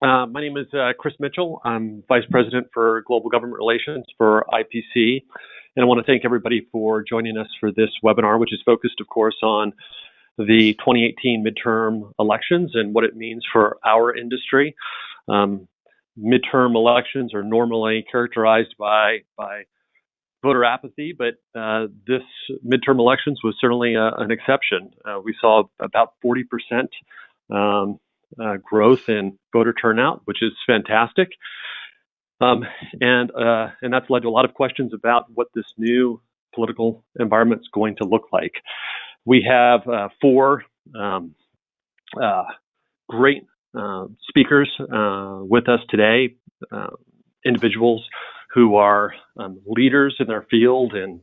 My name is Chris Mitchell. I'm Vice President for Global Government Relations for IPC. And I want to thank everybody for joining us for this webinar, which is focused, of course, on the 2018 midterm elections and what it means for our industry. Midterm elections are normally characterized by voter apathy, but this midterm elections was certainly an exception. We saw about 40% growth in voter turnout, which is fantastic. And that's led to a lot of questions about what this new political environment is going to look like. We have four great speakers with us today, individuals who are leaders in their field in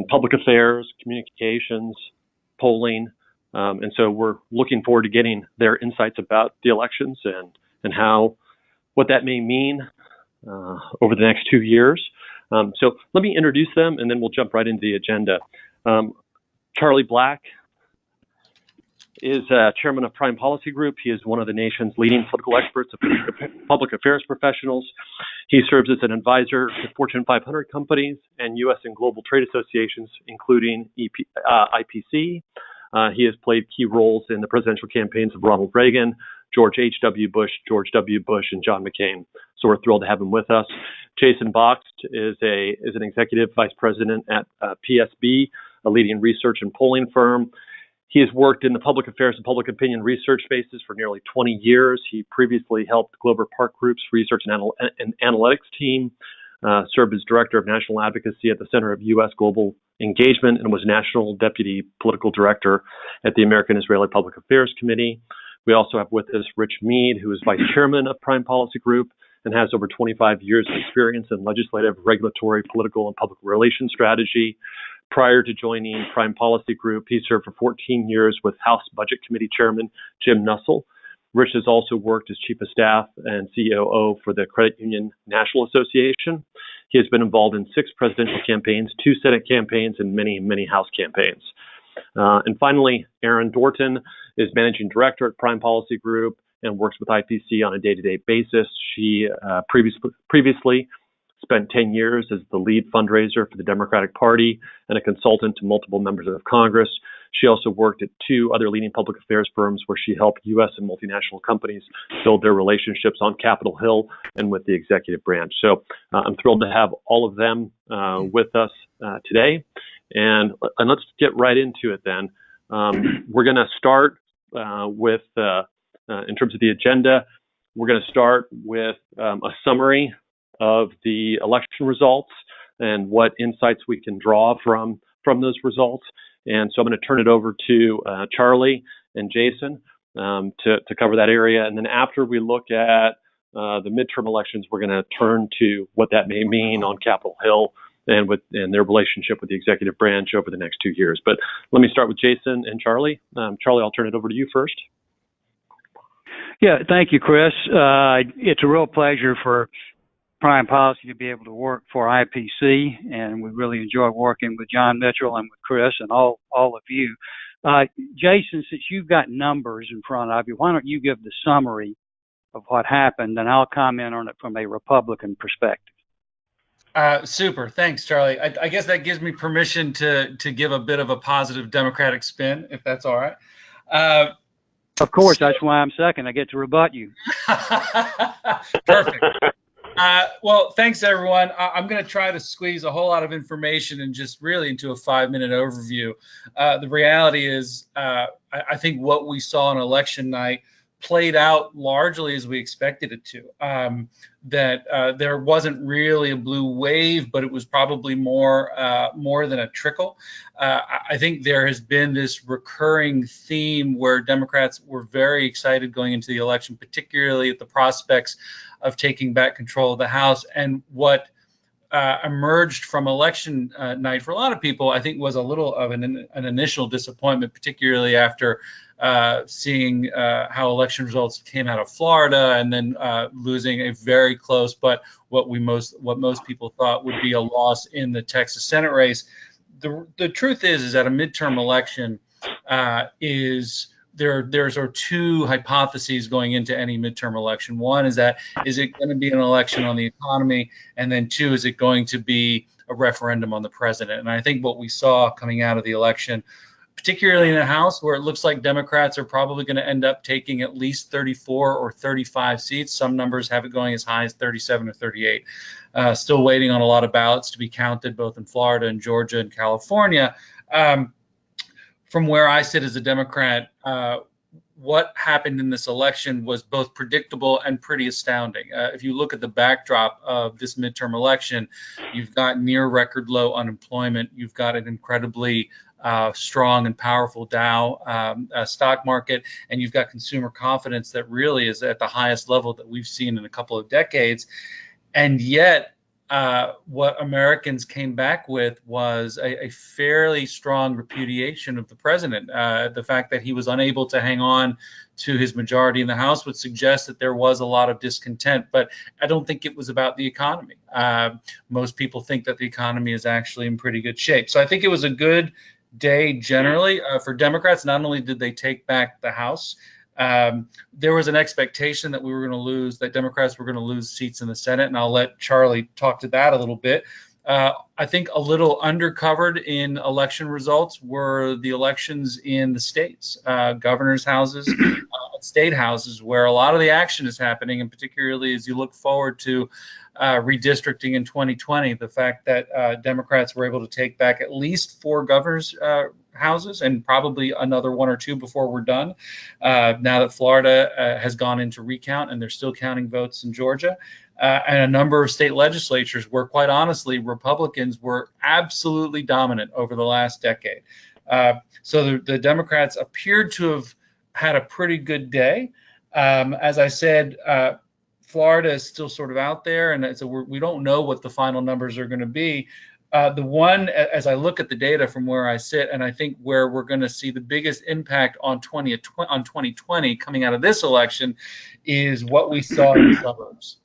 public affairs, communications, polling. And so we're looking forward to getting their insights about the elections and what that may mean over the next 2 years. So let me introduce them, and then we'll jump right into the agenda. Charlie Black is chairman of Prime Policy Group. He is one of the nation's leading political experts of public affairs professionals. He serves as an advisor to Fortune 500 companies and U.S. and global trade associations, including IPC. He has played key roles in the presidential campaigns of Ronald Reagan, George H.W. Bush, George W. Bush, and John McCain. So we're thrilled to have him with us. Jason Boxt is an executive vice president at PSB, a leading research and polling firm. He has worked in the public affairs and public opinion research spaces for nearly 20 years. He previously helped Glover Park Group's research and analytics team, served as director of national advocacy at the Center of U.S. Global Engagement, and was national deputy political director at the American Israeli Public Affairs Committee. We also have with us Rich Mead, who is vice chairman of Prime Policy Group and has over 25 years of experience in legislative, regulatory, political, and public relations strategy. Prior to joining Prime Policy Group, he served for 14 years with House Budget Committee Chairman Jim Nussle. Rich has also worked as Chief of Staff and COO for the Credit Union National Association. He has been involved in 6 presidential campaigns, 2 Senate campaigns, and many, many House campaigns. And finally, Erin Dorton is Managing Director at Prime Policy Group and works with IPC on a day-to-day basis. She previously spent 10 years as the lead fundraiser for the Democratic Party and a consultant to multiple members of Congress. She also worked at 2 other leading public affairs firms where she helped U.S. and multinational companies build their relationships on Capitol Hill and with the executive branch. So I'm thrilled to have all of them with us today. And let's get right into it then. We're going to start with, in terms of the agenda, we're going to start with a summary of the election results and what insights we can draw from those results. And so I'm going to turn it over to Charlie and Jason to cover that area. And then after we look at the midterm elections, we're going to turn to what that may mean on Capitol Hill and their relationship with the executive branch over the next 2 years. But let me start with Jason and Charlie. Charlie, I'll turn it over to you first. Yeah, thank you, Chris. It's a real pleasure for Prime Policy to be able to work for IPC, and we really enjoy working with John Mitchell and with Chris and all of you. Jason, since you've got numbers in front of you, why don't you give the summary of what happened, and I'll comment on it from a Republican perspective. Super. Thanks, Charlie. I guess that gives me permission to give a bit of a positive Democratic spin, if that's all right. Of course, that's why I'm second. I get to rebut you. Perfect. Well, thanks, everyone. I'm going to try to squeeze a whole lot of information and just really into a 5-minute overview. The reality is, I think what we saw on election night played out largely as we expected it to. There wasn't really a blue wave, but it was probably more than a trickle. I think there has been this recurring theme where Democrats were very excited going into the election, particularly at the prospects of taking back control of the House. And what emerged from election night for a lot of people, I think, was a little of an initial disappointment, particularly after seeing how election results came out of Florida and then losing a very close, but what most people thought would be a loss in the Texas Senate race. The truth is that a midterm election is there's are two hypotheses going into any midterm election. One is that, is it going to be an election on the economy? And then two, is it going to be a referendum on the president? And I think what we saw coming out of the election, particularly in the House, where it looks like Democrats are probably going to end up taking at least 34 or 35 seats. Some numbers have it going as high as 37 or 38. Still waiting on a lot of ballots to be counted, both in Florida and Georgia and California. From where I sit as a Democrat, what happened in this election was both predictable and pretty astounding. If you look at the backdrop of this midterm election, you've got near record low unemployment. You've got an incredibly strong and powerful Dow stock market, and you've got consumer confidence that really is at the highest level that we've seen in a couple of decades. And yet, what Americans came back with was a fairly strong repudiation of the president. The fact that he was unable to hang on to his majority in the House would suggest that there was a lot of discontent, but I don't think it was about the economy. Most people think that the economy is actually in pretty good shape. So I think it was a good day generally for Democrats. Not only did they take back the House, there was an expectation that we were going to lose, that Democrats were going to lose seats in the Senate, and I'll let Charlie talk to that a little bit. I think a little undercovered in election results were the elections in the states, governor's houses, state houses, where a lot of the action is happening, and particularly as you look forward to redistricting in 2020, the fact that Democrats were able to take back at least 4 governor's houses and probably another 1 or 2 before we're done. Now that Florida has gone into recount and they're still counting votes in Georgia, and a number of state legislatures where, quite honestly, Republicans were absolutely dominant over the last decade. So the Democrats appeared to have had a pretty good day. As I said, Florida is still sort of out there, and so we don't know what the final numbers are going to be. The one, as I look at the data from where I sit, and I think where we're going to see the biggest impact on 2020 coming out of this election, is what we saw in the suburbs.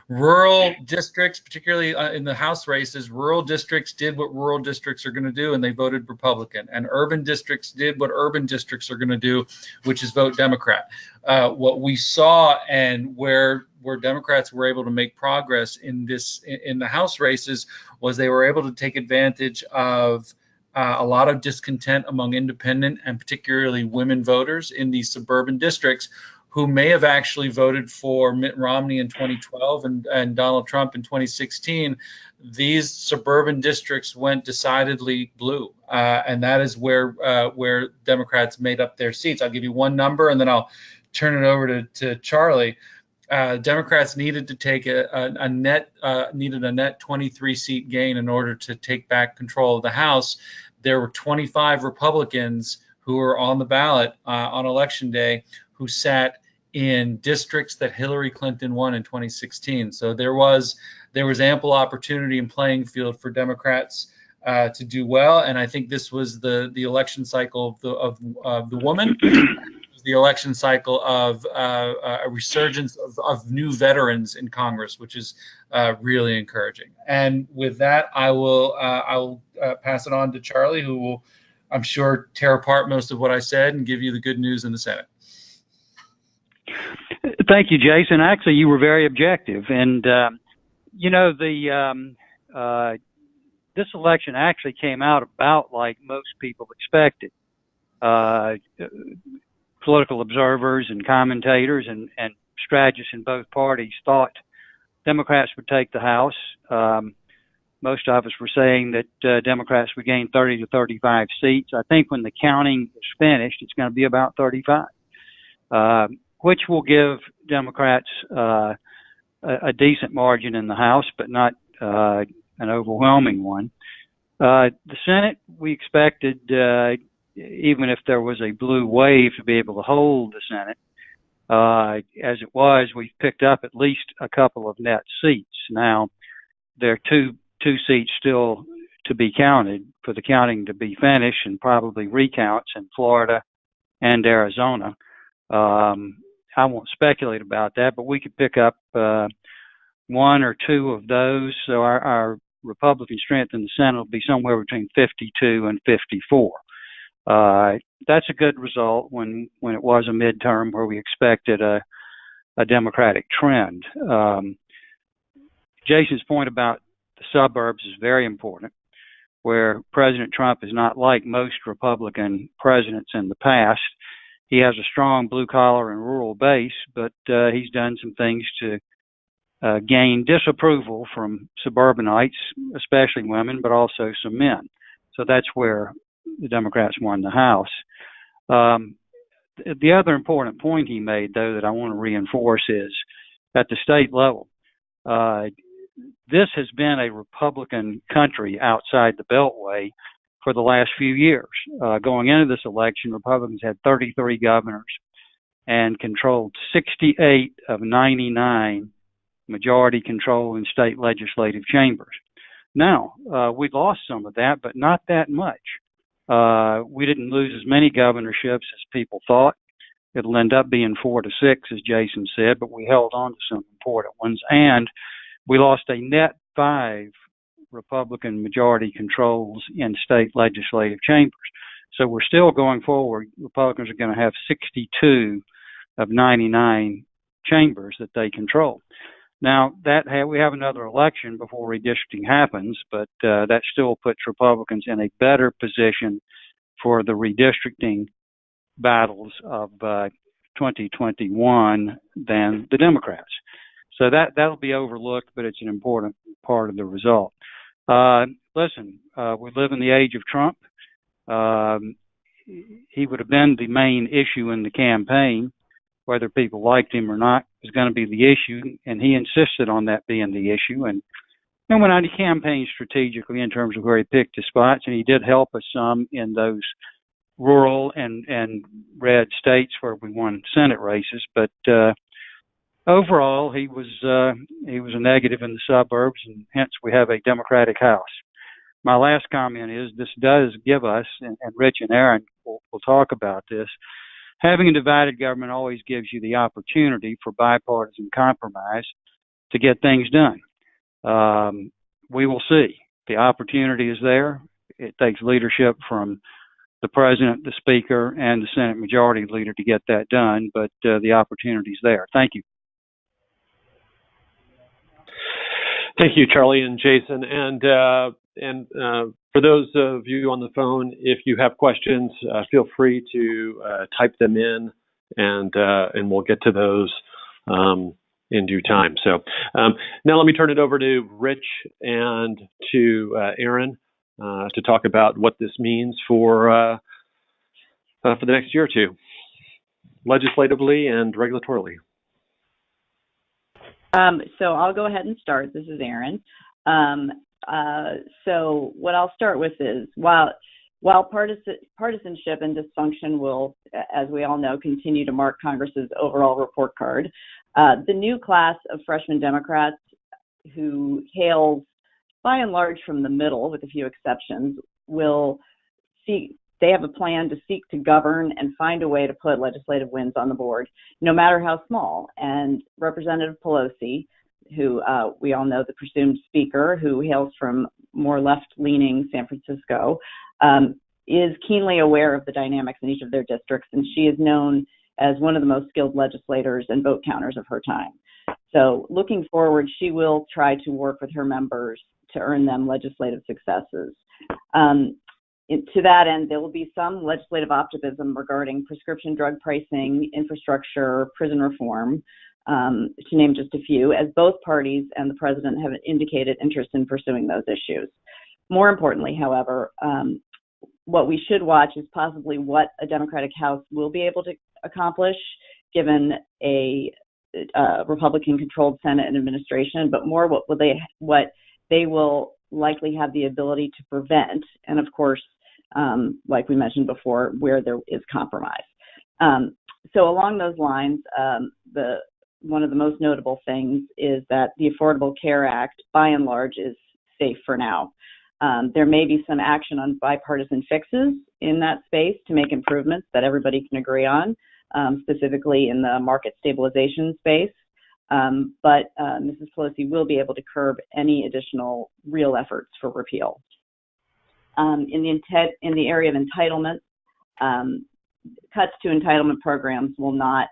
Rural districts, particularly in the House races, rural districts did what rural districts are going to do, and they voted Republican. And urban districts did what urban districts are going to do, which is vote Democrat. What we saw, and where Democrats were able to make progress in the House races, was they were able to take advantage of a lot of discontent among independent and particularly women voters in these suburban districts, who may have actually voted for Mitt Romney in 2012 and Donald Trump in 2016. These suburban districts went decidedly blue, and that is where Democrats made up their seats. I'll give you one number, and then I'll turn it over to Charlie. Democrats needed to take a net 23 seat gain in order to take back control of the House. There were 25 Republicans who were on the ballot on election day who sat in districts that Hillary Clinton won in 2016. So there was ample opportunity and playing field for Democrats to do well. And I think this was the election cycle of the woman, the election cycle of a resurgence of new veterans in Congress, which is really encouraging. And with that, I will pass it on to Charlie, who will, I'm sure, tear apart most of what I said and give you the good news in the Senate. Thank you, Jason. Actually, you were very objective, and this election actually came out about like most people expected. Political observers and commentators and strategists in both parties thought Democrats would take the House. Most of us were saying that Democrats would gain 30 to 35 seats. I think when the counting is finished, it's going to be about 35. Which will give Democrats a decent margin in the House, but not an overwhelming one. The Senate, we expected, even if there was a blue wave, to be able to hold the Senate. As it was, we picked up at least a couple of net seats. Now, there are two seats still to be counted for the counting to be finished, and probably recounts in Florida and Arizona. I won't speculate about that, but we could pick up 1 or 2 of those. So our Republican strength in the Senate will be somewhere between 52 and 54. that's a good result when it was a midterm where we expected a Democratic trend. Jason's point about the suburbs is very important, where President Trump is not like most Republican presidents in the past. He has a strong blue-collar and rural base, but he's done some things to gain disapproval from suburbanites, especially women, but also some men. So that's where the Democrats won the House. The other important point he made, though, that I want to reinforce is at the state level, this has been a Republican country outside the Beltway for the last few years. Going into this election, Republicans had 33 governors and controlled 68 of 99 majority control in state legislative chambers. Now, we lost some of that, but not that much. We didn't lose as many governorships as people thought. It'll end up being 4 to 6, as Jason said, but we held on to some important ones. And we lost a net 5 Republican majority controls in state legislative chambers. So we're still going forward. Republicans are going to have 62 of 99 chambers that they control. Now, we have another election before redistricting happens, but that still puts Republicans in a better position for the redistricting battles of 2021 than the Democrats. So that'll be overlooked, but it's an important part of the result. Listen, we live in the age of Trump. He would have been the main issue in the campaign. Whether people liked him or not was going to be the issue, and he insisted on that being the issue. And went on to campaign strategically in terms of where he picked his spots, and he did help us some in those rural and red states where we won Senate races. But overall, he was a negative in the suburbs, and hence we have a Democratic House. My last comment is this does give us, and Rich and Aaron will talk about this, having a divided government always gives you the opportunity for bipartisan compromise to get things done. We will see. The opportunity is there. It takes leadership from the president, the speaker, and the Senate majority leader to get that done, but the opportunity is there. Thank you. Thank you, Charlie and Jason. And for those of you on the phone, if you have questions, feel free to type them in, and we'll get to those in due time. So now let me turn it over to Rich and to Aaron to talk about what this means for the next year or two, legislatively and regulatorily. So I'll go ahead and start. This is Aaron. So what I'll start with is while partisanship and dysfunction will, as we all know, continue to mark Congress's overall report card, the new class of freshman Democrats who hails by and large from the middle, with a few exceptions, they have a plan to seek to govern and find a way to put legislative wins on the board, no matter how small. And Representative Pelosi, who we all know, the presumed speaker, who hails from more left-leaning San Francisco, is keenly aware of the dynamics in each of their districts, and she is known as one of the most skilled legislators and vote counters of her time. So looking forward, she will try to work with her members to earn them legislative successes. To that end, there will be some legislative optimism regarding prescription drug pricing, infrastructure, prison reform, to name just a few, as both parties and the president have indicated interest in pursuing those issues. More importantly, however, what we should watch is possibly what a Democratic House will be able to accomplish given a Republican-controlled Senate and administration, but more what they will likely have the ability to prevent, and of course, like we mentioned before, where there is compromise. So along those lines, one of the most notable things is that the Affordable Care Act, by and large, is safe for now. There may be some action on bipartisan fixes in that space to make improvements that everybody can agree on, specifically in the market stabilization space. But Mrs. Pelosi will be able to curb any additional real efforts for repeal. In the area of entitlements, cuts to entitlement programs will not,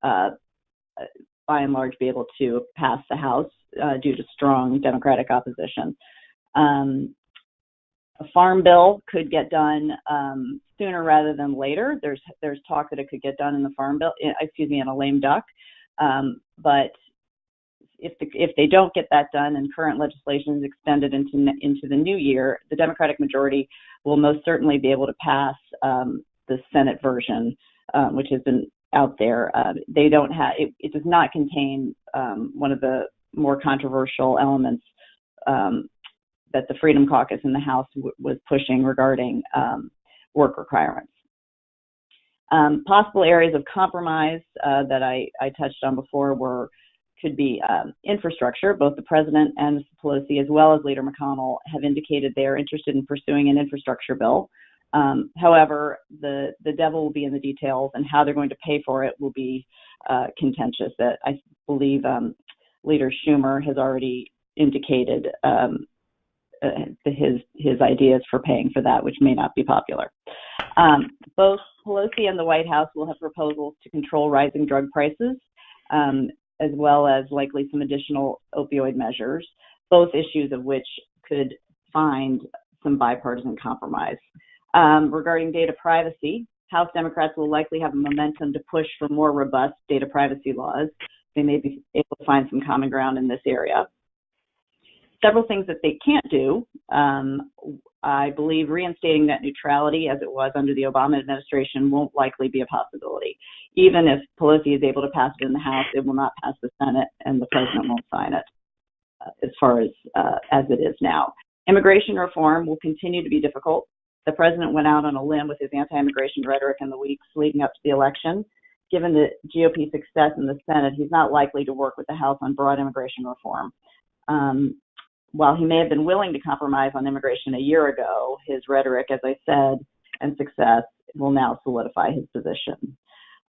by and large, be able to pass the House due to strong Democratic opposition. A farm bill could get done sooner rather than later. There's talk that it could get done in the farm bill, in a lame duck. But if they don't get that done and current legislation is extended into the new year, the Democratic majority will most certainly be able to pass the Senate version, which has been out there. They don't have it does not contain one of the more controversial elements that the Freedom Caucus in the House was pushing regarding work requirements. Possible areas of compromise that I touched on before could be infrastructure. Both the president and Mr. Pelosi, as well as Leader McConnell, have indicated they are interested in pursuing an infrastructure bill. However, the devil will be in the details, and how they're going to pay for it will be contentious. I believe Leader Schumer has already indicated his ideas for paying for that, which may not be popular. Both Pelosi and the White House will have proposals to control rising drug prices, as well as likely some additional opioid measures, both issues of which could find some bipartisan compromise. Regarding data privacy, House Democrats will likely have a momentum to push for more robust data privacy laws. They may be able to find some common ground in this area. Several things that they can't do. I believe reinstating net neutrality as it was under the Obama administration won't likely be a possibility. Even if Pelosi is able to pass it in the House, it will not pass the Senate, and the president won't sign it as far as it is now. Immigration reform will continue to be difficult. The president went out on a limb with his anti-immigration rhetoric in the weeks leading up to the election. Given the GOP success in the Senate, he's not likely to work with the House on broad immigration reform. While he may have been willing to compromise on immigration a year ago, his rhetoric, as I said, and success will now solidify his position.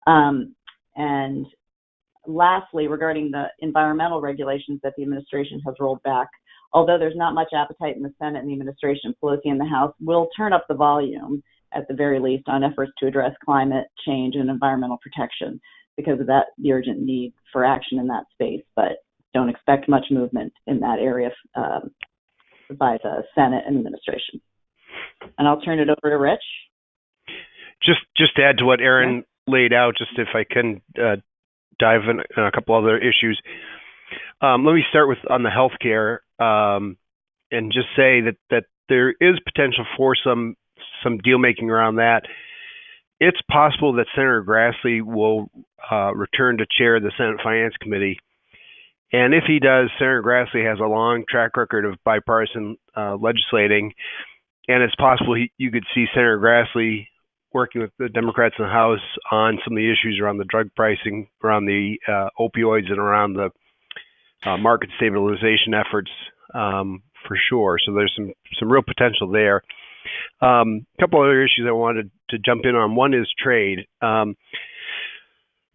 And lastly, regarding the environmental regulations that the administration has rolled back, although there's not much appetite in the Senate and the administration, Pelosi and the House will turn up the volume, at the very least, on efforts to address climate change and environmental protection because of that, the urgent need for action in that space. But don't expect much movement in that area by the Senate and administration. And I'll turn it over to Rich. Just to add to what Erin laid out, just if I can dive in on a couple other issues. Let me start with on the healthcare and just say that there is potential for some deal making around that. It's possible that Senator Grassley will return to chair the Senate Finance Committee. And if he does, Senator Grassley has a long track record of bipartisan legislating, and it's possible you could see Senator Grassley working with the Democrats in the House on some of the issues around the drug pricing, around the opioids, and around the market stabilization efforts for sure. So there's some real potential there. A couple other issues I wanted to jump in on. One is trade.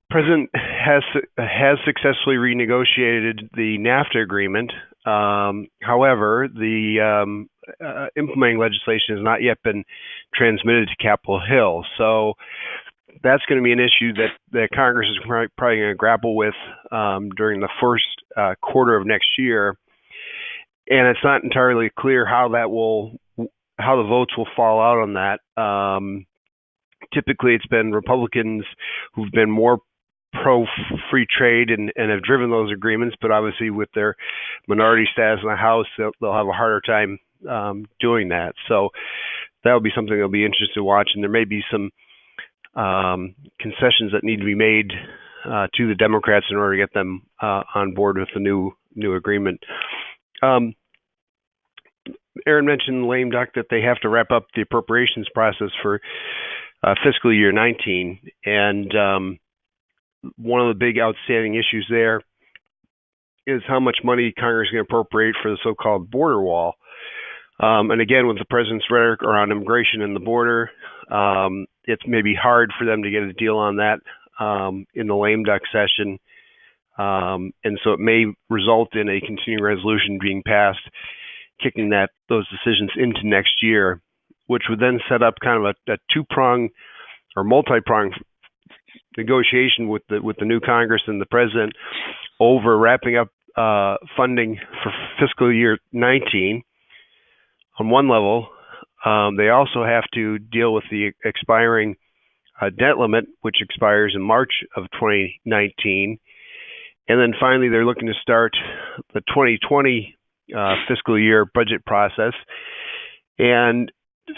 President has successfully renegotiated the NAFTA agreement. However, the implementing legislation has not yet been transmitted to Capitol Hill. So that's going to be an issue that Congress is probably going to grapple with during the first quarter of next year. And it's not entirely clear how the votes will fall out on that. Typically, it's been Republicans who've been more pro-free trade and have driven those agreements, but obviously with their minority status in the House, they'll have a harder time doing that. So that'll be something that'll be interesting to watch, and there may be some concessions that need to be made to the Democrats in order to get them on board with the new agreement. Erin mentioned lame duck that they have to wrap up the appropriations process for fiscal year 19, and one of the big outstanding issues there is how much money Congress is going to appropriate for the so-called border wall. And again, with the president's rhetoric around immigration and the border, it's maybe hard for them to get a deal on that in the lame duck session. And so it may result in a continuing resolution being passed, kicking those decisions into next year, which would then set up kind of a two-prong or multi-pronged negotiation with the new Congress and the president over wrapping up funding for fiscal year 19 on one level. They also have to deal with the expiring debt limit, which expires in March of 2019. And then finally, they're looking to start the 2020 fiscal year budget process. And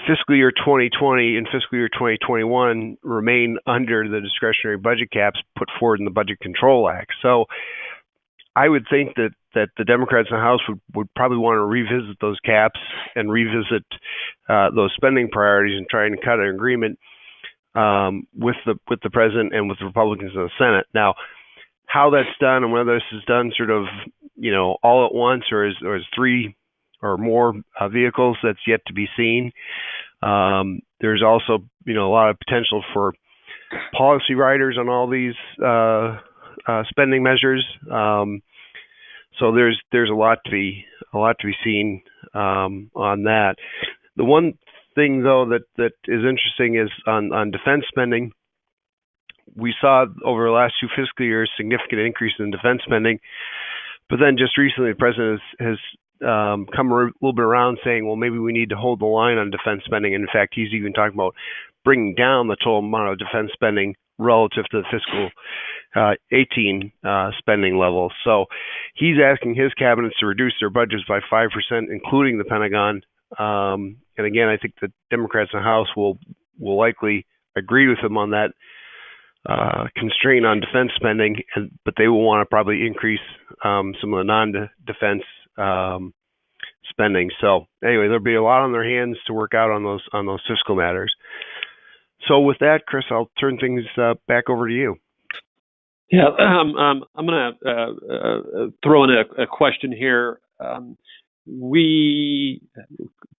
fiscal year 2020 and fiscal year 2021 remain under the discretionary budget caps put forward in the Budget Control Act. So I would think that the Democrats in the House would probably want to revisit those caps and revisit those spending priorities and try and cut an agreement with the president and with the Republicans in the Senate. Now, how that's done and whether this is done sort of, all at once or as three or more vehicles, that's yet to be seen. There's also, a lot of potential for policy riders on all these spending measures. So there's a lot to be seen on that. The one thing though that is interesting is on defense spending. We saw over the last two fiscal years significant increase in defense spending, but then just recently the president has come a little bit around saying, well, maybe we need to hold the line on defense spending. And in fact, he's even talking about bringing down the total amount of defense spending relative to the fiscal 18 spending level. So he's asking his cabinets to reduce their budgets by 5%, including the Pentagon. And again, I think the Democrats in the House will likely agree with him on that constraint on defense spending, but they will want to probably increase some of the non-defense spending. So anyway, there'll be a lot on their hands to work out on those fiscal matters. So with that, Chris, I'll turn things back over to you. Yeah, I'm going to throw in a question here. We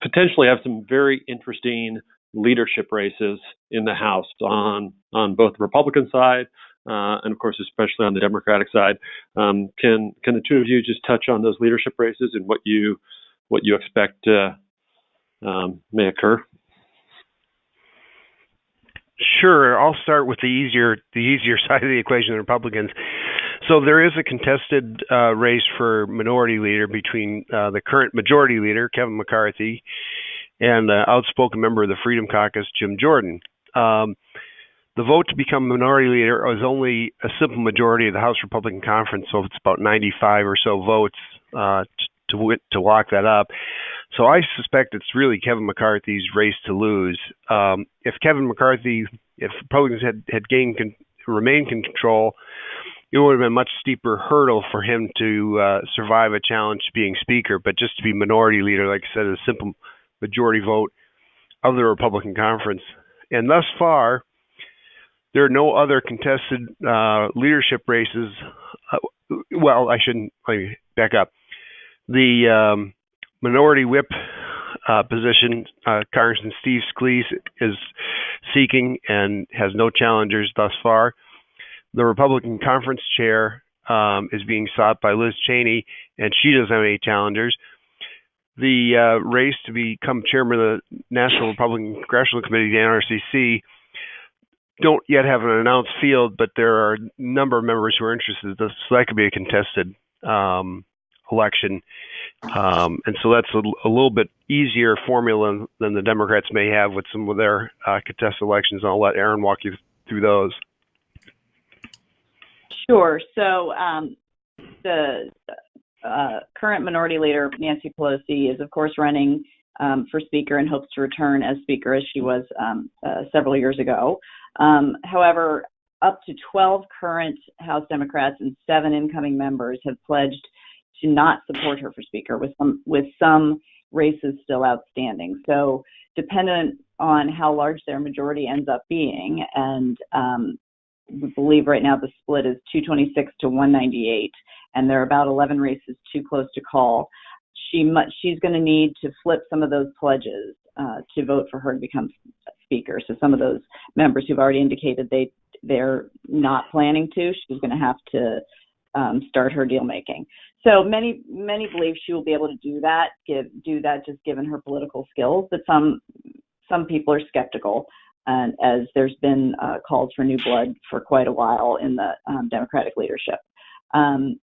potentially have some very interesting leadership races in the House on both the Republican side and, of course, especially on the Democratic side. Can the two of you just touch on those leadership races and what you expect may occur? Sure. I'll start with the easier side of the equation, the Republicans. So there is a contested race for minority leader between the current majority leader, Kevin McCarthy, and outspoken member of the Freedom Caucus, Jim Jordan. The vote to become minority leader is only a simple majority of the House Republican Conference, so it's about 95 or so votes to lock that up. So I suspect it's really Kevin McCarthy's race to lose. If Republicans had remained in control, it would have been a much steeper hurdle for him to survive a challenge to being Speaker. But just to be minority leader, like I said, is a simple majority vote of the Republican Conference. And thus far, there are no other contested leadership races. Well, let me back up. The minority whip position, Congressman Steve Scalise is seeking and has no challengers thus far. The Republican conference chair is being sought by Liz Cheney, and she doesn't have any challengers. The race to become chairman of the National Republican Congressional Committee, the NRCC, don't yet have an announced field, but there are a number of members who are interested. So that could be a contested election. And so that's a little bit easier formula than the Democrats may have with some of their contested elections. I'll let Aaron walk you through those. Sure. So the current minority leader, Nancy Pelosi, is, of course, running for Speaker and hopes to return as Speaker as she was several years ago. However, up to 12 current House Democrats and 7 incoming members have pledged to not support her for Speaker, with some races still outstanding. So dependent on how large their majority ends up being, and we believe right now the split is 226 to 198, and there are about 11 races too close to call. She's going to need to flip some of those pledges to vote for her to become Speaker. So some of those members who've already indicated they're not planning to, she's going to have to start her deal making. So many believe she will be able to do that just given her political skills, but some people are skeptical. and as there's been calls for new blood for quite a while in the Democratic leadership. And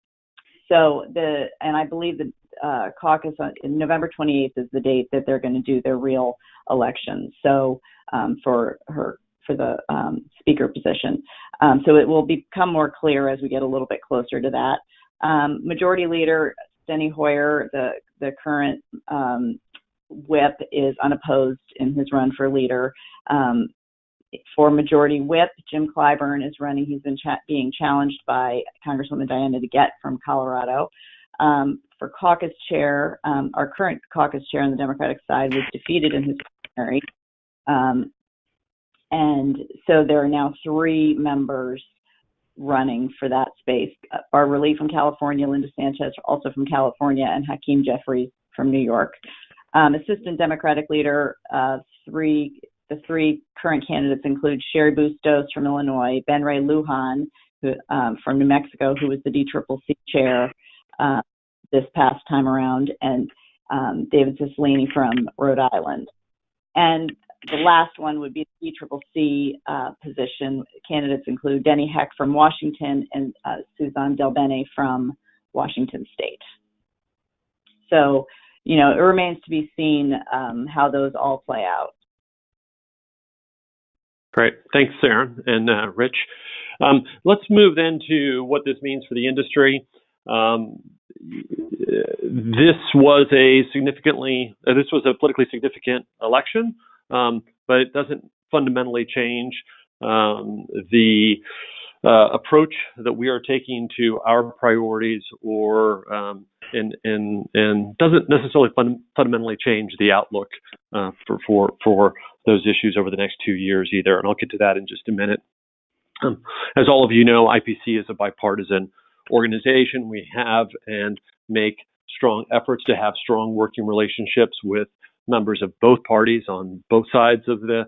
I believe the caucus on November 28th is the date that they're going to do their real election. So for the speaker position. So it will become more clear as we get a little bit closer to that. Majority Leader Steny Hoyer, the current whip, is unopposed in his run for leader. For Majority Whip, Jim Clyburn is running. He's been being challenged by Congresswoman Diana DeGette from Colorado. For caucus chair, our current caucus chair on the Democratic side was defeated in his primary. And so there are now 3 members running for that space. Barbara Lee from California, Linda Sanchez also from California, and Hakeem Jeffries from New York. Assistant Democratic leader, the 3 current candidates include Sherry Bustos from Illinois, Ben Ray Lujan from New Mexico, who was the DCCC chair this past time around, and David Cicilline from Rhode Island. And the last one would be the DCCC position. Candidates include Denny Heck from Washington and Suzanne Delbene from Washington State. So, it remains to be seen how those all play out. Great. Thanks, Sarah and Rich. Let's move then to what this means for the industry. This was a politically significant election, but it doesn't fundamentally change the approach that we are taking to our priorities, and doesn't necessarily fundamentally change the outlook for those issues over the next 2 years either. And I'll get to that in just a minute. As all of you know, IPC is a bipartisan organization. We have and make strong efforts to have strong working relationships with members of both parties on both sides of the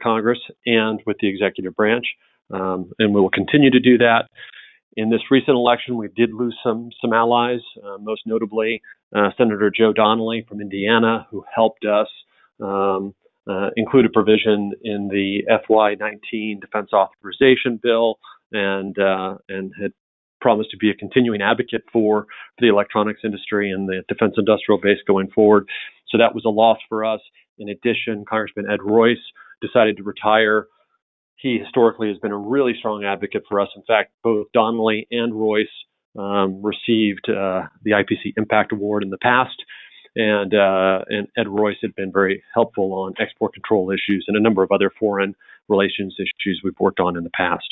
Congress and with the executive branch, and we will continue to do that. In this recent election, we did lose some allies, most notably Senator Joe Donnelly from Indiana, who helped us include a provision in the FY19 Defense Authorization Bill, and had promised to be a continuing advocate for the electronics industry and the defense industrial base going forward. So that was a loss for us. In addition, Congressman Ed Royce decided to retire. He historically has been a really strong advocate for us. In fact, both Donnelly and Royce received the IPC Impact Award in the past, and Ed Royce had been very helpful on export control issues and a number of other foreign relations issues we've worked on in the past.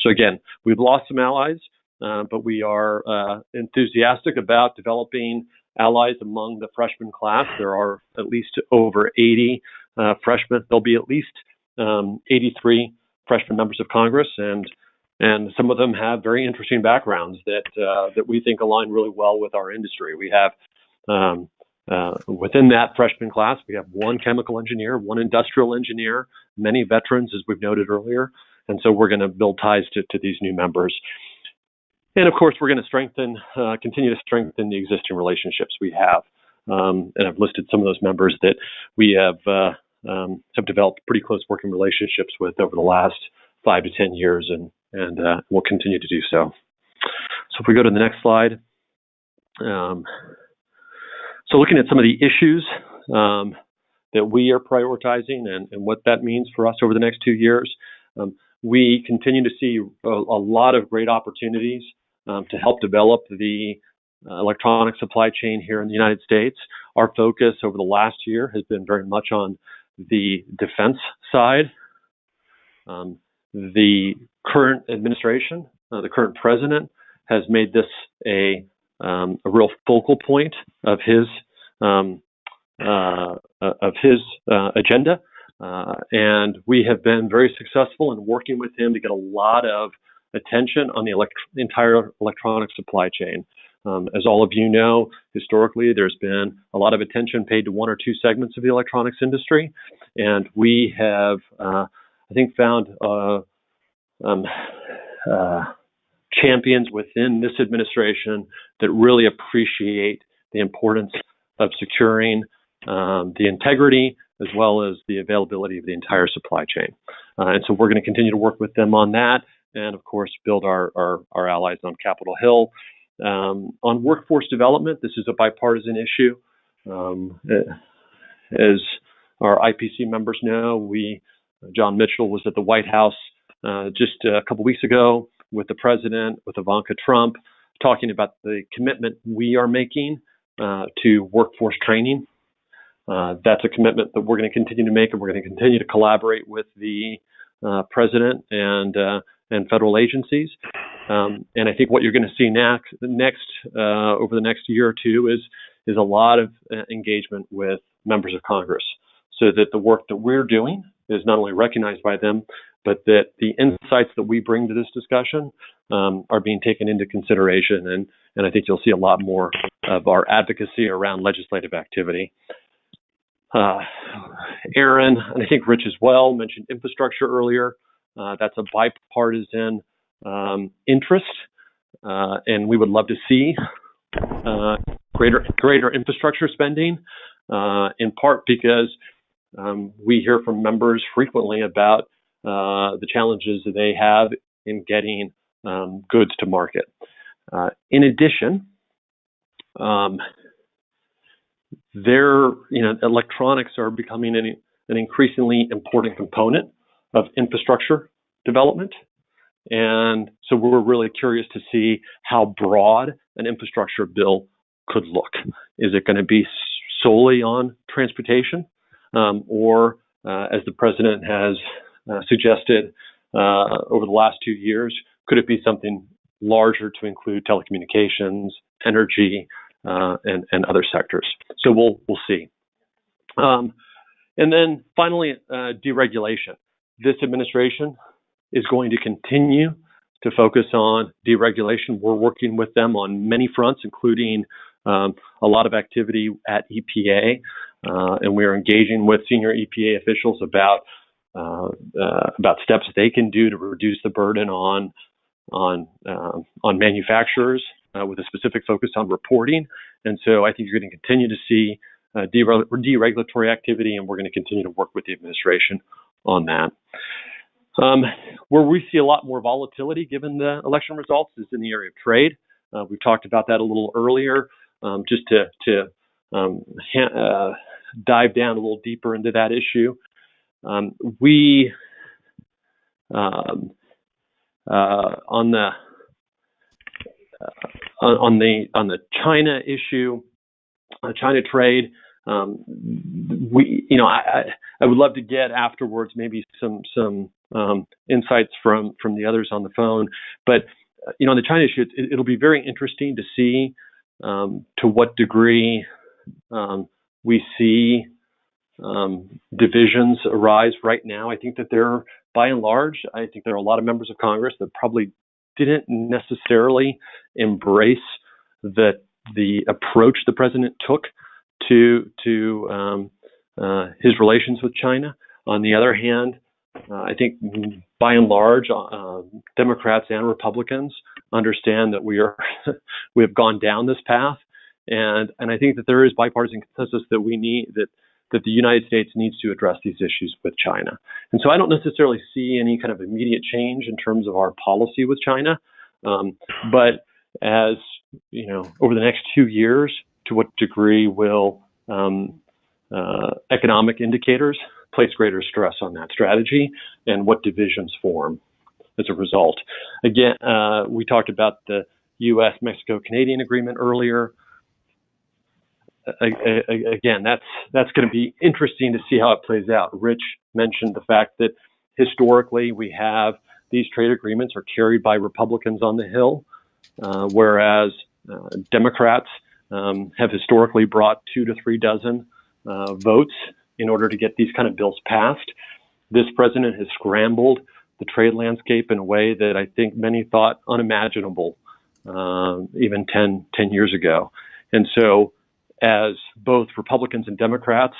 So again, we've lost some allies, but we are enthusiastic about developing allies among the freshman class. There are at least over 80 freshmen. There'll be at least 83 freshman members of Congress, and some of them have very interesting backgrounds that we think align really well with our industry. We have within that freshman class, we have one chemical engineer, one industrial engineer, many veterans, as we've noted earlier, and so we're going to build ties to these new members. And of course, we're going to continue to strengthen the existing relationships we have. And I've listed some of those members that we have developed pretty close working relationships with over the last 5 to 10 years, and we'll continue to do so. So if we go to the next slide. So looking at some of the issues that we are prioritizing and what that means for us over the next 2 years, we continue to see a lot of great opportunities to help develop the electronic supply chain here in the United States. Our focus over the last year has been very much on the defense side. The current administration, the current president, has made this a real focal point of his agenda, and we have been very successful in working with him to get a lot of attention on the entire electronic supply chain. As all of you know, historically, there's been a lot of attention paid to one or two segments of the electronics industry, and we have, I think, found champions within this administration that really appreciate the importance of securing the integrity as well as the availability of the entire supply chain. And so we're going to continue to work with them on that, and of course build our allies on Capitol Hill. On workforce development, this is a bipartisan issue. As our IPC members know, John Mitchell was at the White House just a couple weeks ago with the president, with Ivanka Trump, talking about the commitment we are making to workforce training. That's a commitment that we're going to continue to make, and we're going to continue to collaborate with the president and federal agencies. And I think what you're going to see next over the next year or two is a lot of engagement with members of Congress, so that the work that we're doing is not only recognized by them, but that the insights that we bring to this discussion are being taken into consideration. And I think you'll see a lot more of our advocacy around legislative activity. Aaron, and I think Rich as well, mentioned infrastructure earlier. That's a bipartisan interest, and we would love to see greater infrastructure spending, in part because we hear from members frequently about the challenges that they have in getting goods to market. In addition, electronics are becoming an increasingly important component of infrastructure development. And so we're really curious to see how broad an infrastructure bill could look. Is it going to be solely on transportation? Or as the president has suggested over the last 2 years, could it be something larger to include telecommunications, energy, and other sectors? So we'll see. And then finally, deregulation. This administration is going to continue to focus on deregulation. We're working with them on many fronts, including a lot of activity at EPA, and we're engaging with senior EPA officials about steps they can do to reduce the burden on manufacturers, with a specific focus on reporting. And so I think you're going to continue to see deregulatory activity, and we're going to continue to work with the administration on that. Where we see a lot more volatility given the election results is in the area of trade. We've talked about that a little earlier. Just to dive down a little deeper into that issue, on the China issue, China trade, I would love to get afterwards maybe some insights from the others on the phone. But on the China issue, it'll be very interesting to see to what degree we see divisions arise right now. I think that by and large, I think there are a lot of members of Congress that probably didn't necessarily embrace the approach the president took to his relations with China. On the other hand, I think by and large, Democrats and Republicans understand that we have gone down this path, and I think that there is bipartisan consensus that that the United States needs to address these issues with China. And so I don't necessarily see any kind of immediate change in terms of our policy with China, but as over the next 2 years, to what degree will economic indicators place greater stress on that strategy, and what divisions form as a result? Again, we talked about the U.S.-Mexico-Canadian agreement earlier. Again, that's going to be interesting to see how it plays out. Rich mentioned the fact that historically we have these trade agreements are carried by Republicans on the Hill, whereas Democrats have historically brought 2 to 3 dozen votes in order to get these kind of bills passed. This president has scrambled the trade landscape in a way that I think many thought unimaginable even 10 years ago. And so as both Republicans and Democrats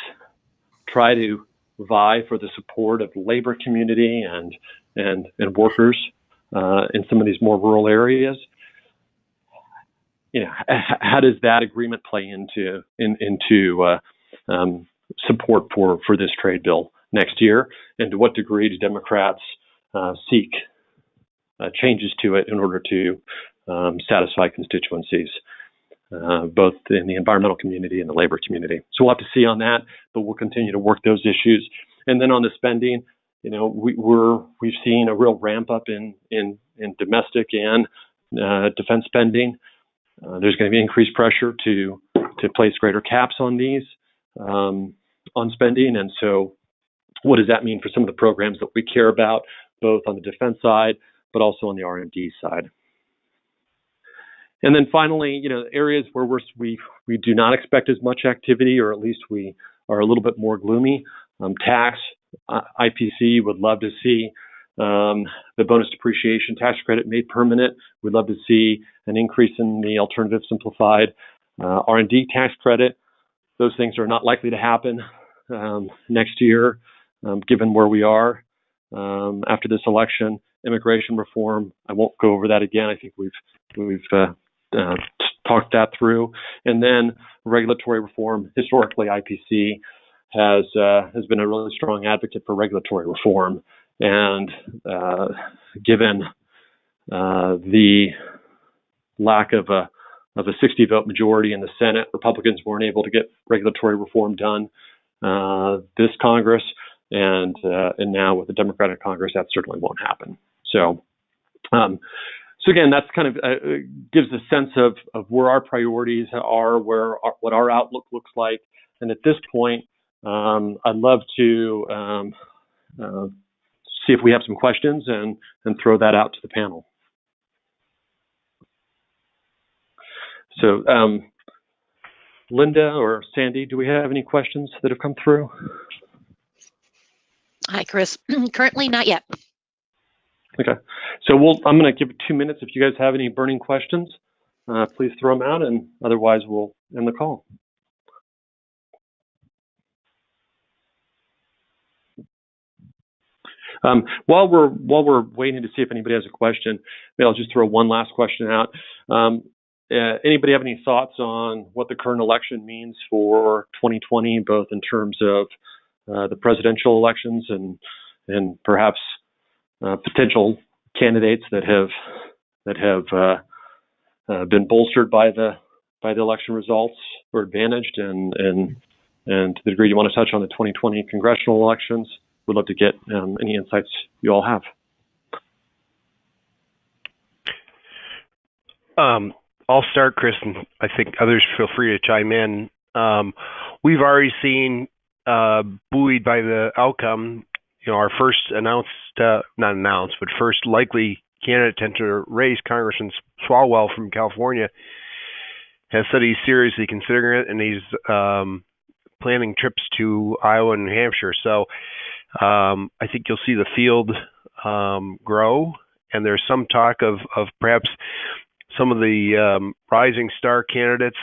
try to vie for the support of the labor community and workers in some of these more rural areas, how does that agreement play into support for this trade bill next year, and to what degree do Democrats seek changes to it in order to satisfy constituencies, both in the environmental community and the labor community. So we'll have to see on that, but we'll continue to work those issues. And then on the spending, we've seen a real ramp up in domestic and defense spending. There's going to be increased pressure to place greater caps on these on spending. And so what does that mean for some of the programs that we care about, both on the defense side, but also on the R&D side? And then finally, areas where we do not expect as much activity, or at least we are a little bit more gloomy. Tax, IPC would love to see the bonus depreciation tax credit made permanent. We'd love to see an increase in the alternative simplified R&D tax credit. Those things are not likely to happen next year, given where we are after this election. Immigration reform, I won't go over that again. I think we've talked that through. And then regulatory reform. Historically, IPC has been a really strong advocate for regulatory reform. And given the lack of a 60-vote majority in the Senate, Republicans weren't able to get regulatory reform done this Congress, and now with the Democratic Congress, that certainly won't happen. So again, that's kind of gives a sense of where our priorities are, what our outlook looks like. And at this point, I'd love to see if we have some questions and throw that out to the panel. So, Linda or Sandy, do we have any questions that have come through? Hi, Chris. Currently, not yet. Okay. So I'm going to give it 2 minutes. If you guys have any burning questions, please throw them out, and otherwise we'll end the call. While we're waiting to see if anybody has a question, maybe I'll just throw one last question out. Anybody have any thoughts on what the current election means for 2020, both in terms of the presidential elections and perhaps potential candidates that have been bolstered by the election results or advantaged, and to the degree you want to touch on the 2020 congressional elections? We'd love to get any insights you all have. I'll start, Chris, and I think others feel free to chime in. We've already seen, buoyed by the outcome, our first first likely candidate to enter race, Congressman Swalwell from California, has said he's seriously considering it, and he's planning trips to Iowa and New Hampshire. So I think you'll see the field grow, and there's some talk of perhaps some of the rising star candidates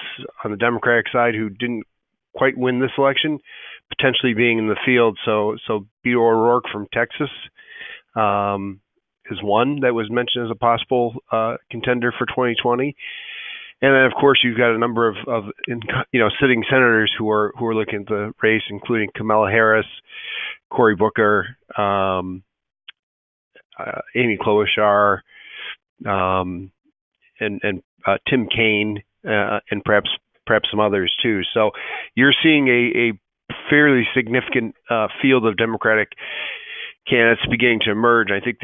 on the Democratic side who didn't quite win this election potentially being in the field. So Beto O'Rourke from Texas is one that was mentioned as a possible contender for 2020. And then, of course, you've got a number of sitting senators who are looking at the race, including Kamala Harris, Cory Booker, Amy Klobuchar, and Tim Kaine, and perhaps some others too. So you're seeing a fairly significant field of Democratic candidates beginning to emerge. I think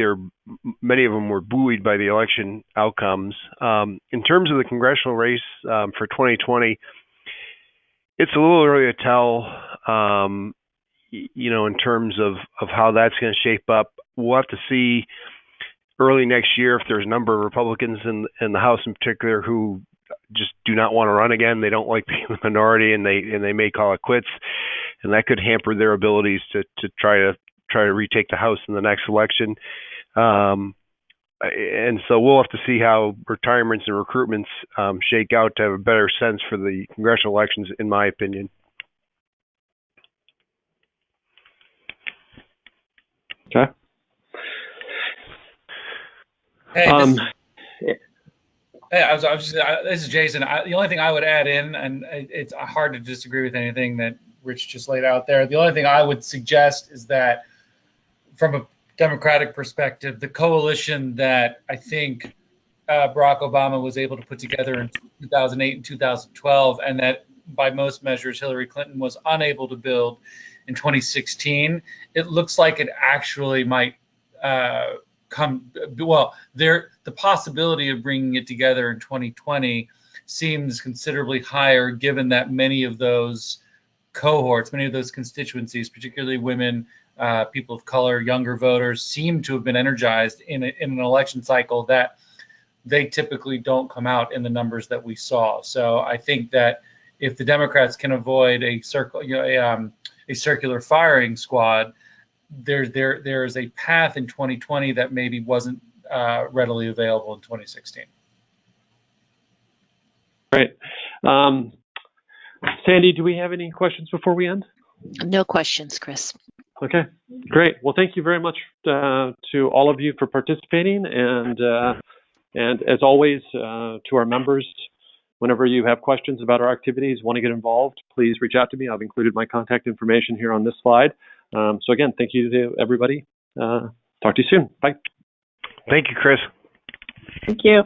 many of them were buoyed by the election outcomes. In terms of the congressional race for 2020, it's a little early to tell, in terms of how that's going to shape up. We'll have to see early next year if there's a number of Republicans in the House in particular who just do not want to run again. They don't like being the minority, and they may call it quits, and that could hamper their abilities to try to retake the House in the next election. And so we'll have to see how retirements and recruitments shake out to have a better sense for the congressional elections, in my opinion. Okay. Hey, this is Jason. The only thing I would add in, and it's hard to disagree with anything that Rich just laid out there. The only thing I would suggest is that from a Democratic perspective, the coalition that I think Barack Obama was able to put together in 2008 and 2012, and that by most measures Hillary Clinton was unable to build in 2016, it looks like it actually might the possibility of bringing it together in 2020 seems considerably higher, given that many of those cohorts, many of those constituencies, particularly women, people of color, younger voters, seem to have been energized in an election cycle that they typically don't come out in the numbers that we saw. So I think that if the Democrats can avoid a circular firing squad, there is a path in 2020 that maybe wasn't readily available in 2016. Great. Sandy, do we have any questions before we end? No questions, Chris. Okay, great. Well, thank you very much to all of you for participating, and as always, to our members, whenever you have questions about our activities, want to get involved, please reach out to me. I've included my contact information here on this slide. So again, thank you to everybody. Talk to you soon. Bye. Thank you, Chris. Thank you.